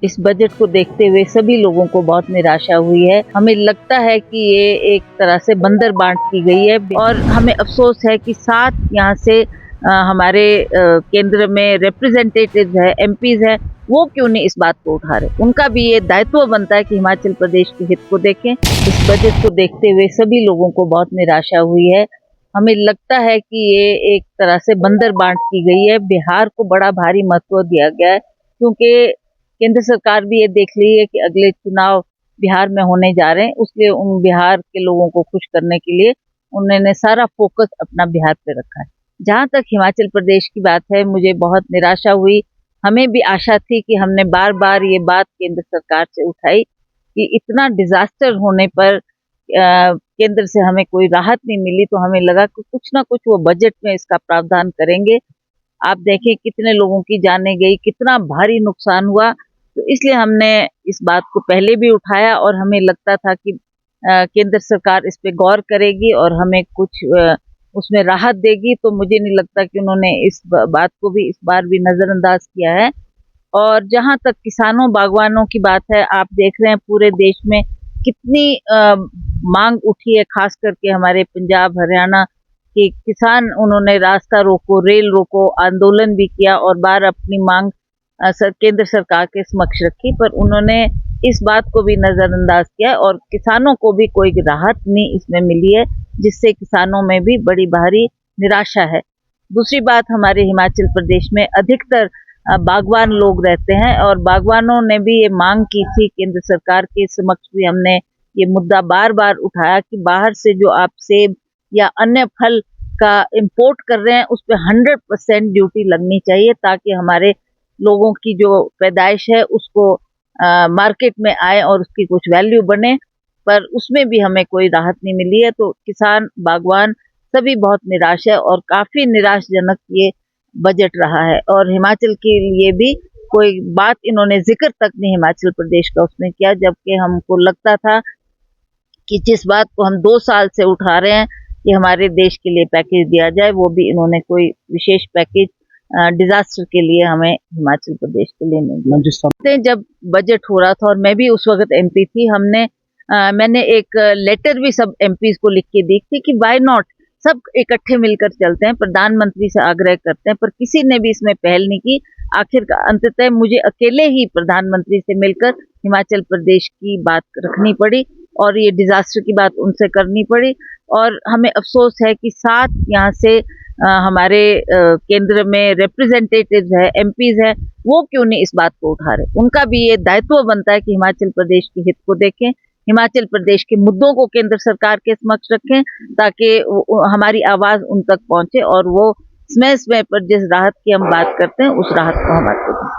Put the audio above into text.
इस बजट को देखते हुए सभी लोगों को बहुत निराशा हुई है। हमें लगता है कि ये एक तरह से बंदर बांट की गई है और हमें अफसोस है कि 7 यहाँ से हमारे केंद्र में रिप्रेजेंटेटिव्स है, एमपीज है, वो क्यों नहीं इस बात को उठा रहे। उनका भी ये दायित्व बनता है कि हिमाचल प्रदेश के हित को देखें। इस बजट को देखते हुए सभी लोगों को बहुत निराशा हुई है। हमें लगता है कि ये एक तरह से बंदर बांट की गई है। बिहार को बड़ा भारी महत्व दिया गया है क्योंकि केंद्र सरकार भी ये देख रही है कि अगले चुनाव बिहार में होने जा रहे हैं, उसलिए उन बिहार के लोगों को खुश करने के लिए उन्होंने सारा फोकस अपना बिहार पे रखा है। जहाँ तक हिमाचल प्रदेश की बात है, मुझे बहुत निराशा हुई। हमें भी आशा थी कि हमने बार बार ये बात केंद्र सरकार से उठाई कि इतना डिजास्टर होने पर केंद्र से हमें कोई राहत नहीं मिली, तो हमें लगा कि कुछ ना कुछ वो बजट में इसका प्रावधान करेंगे। आप देखें कितने लोगों की जानें गई, कितना भारी नुकसान हुआ, तो इसलिए हमने इस बात को पहले भी उठाया और हमें लगता था कि केंद्र सरकार इस पे गौर करेगी और हमें कुछ उसमें राहत देगी। तो मुझे नहीं लगता कि उन्होंने इस बात को भी इस बार भी नज़रअंदाज किया है। और जहाँ तक किसानों बागवानों की बात है, आप देख रहे हैं पूरे देश में कितनी मांग उठी है, खास करके हमारे पंजाब हरियाणा के किसान। उन्होंने रास्ता रोको, रेल रोको, आंदोलन भी किया और बार अपनी मांग केंद्र सरकार के समक्ष रखी, पर उन्होंने इस बात को भी नज़रअंदाज किया और किसानों को भी कोई राहत नहीं इसमें मिली है, जिससे किसानों में भी बड़ी भारी निराशा है। दूसरी बात, हमारे हिमाचल प्रदेश में अधिकतर बागवान लोग रहते हैं और बागवानों ने भी ये मांग की थी, केंद्र सरकार के समक्ष भी हमने ये मुद्दा बार बार उठाया कि बाहर से जो आप सेब या अन्य फल का इंपोर्ट कर रहे हैं उस पर 100% ड्यूटी लगनी चाहिए, ताकि हमारे लोगों की जो पैदाइश है उसको मार्केट में आए और उसकी कुछ वैल्यू बने। पर उसमें भी हमें कोई राहत नहीं मिली है, तो किसान बागवान सभी बहुत निराश है और काफी निराशजनक ये बजट रहा है। और हिमाचल के लिए भी कोई बात इन्होंने जिक्र तक नहीं हिमाचल प्रदेश का उसमें किया, जबकि हमको लगता था कि जिस बात को हम 2 साल से उठा रहे हैं कि हमारे देश के लिए पैकेज दिया जाए, वो भी इन्होंने कोई विशेष पैकेज डिजास्टर के लिए हमें हिमाचल प्रदेश के लिए नहीं दिया। जब बजट हो रहा था और मैं भी उस वक्त एमपी थी, मैंने एक लेटर भी सब एमपीज को लिख के दी थी कि व्हाई नॉट, सब इकट्ठे मिलकर चलते हैं, प्रधानमंत्री से आग्रह करते हैं, पर किसी ने भी इसमें पहल नहीं की। आखिर अंततः मुझे अकेले ही प्रधानमंत्री से मिलकर हिमाचल प्रदेश की बात रखनी पड़ी और ये डिजास्टर की बात उनसे करनी पड़ी। और हमें अफसोस है कि 7 यहाँ से हमारे केंद्र में रिप्रेजेंटेटिव्स है, एमपीज है, वो क्यों नहीं इस बात को उठा रहे। उनका भी ये दायित्व बनता है कि हिमाचल प्रदेश के हित को देखें, हिमाचल प्रदेश के मुद्दों को केंद्र सरकार के समक्ष रखें, ताकि हमारी आवाज उन तक पहुंचे और वो समय समय पर जिस राहत की हम बात करते हैं उस राहत को हम आपको दें।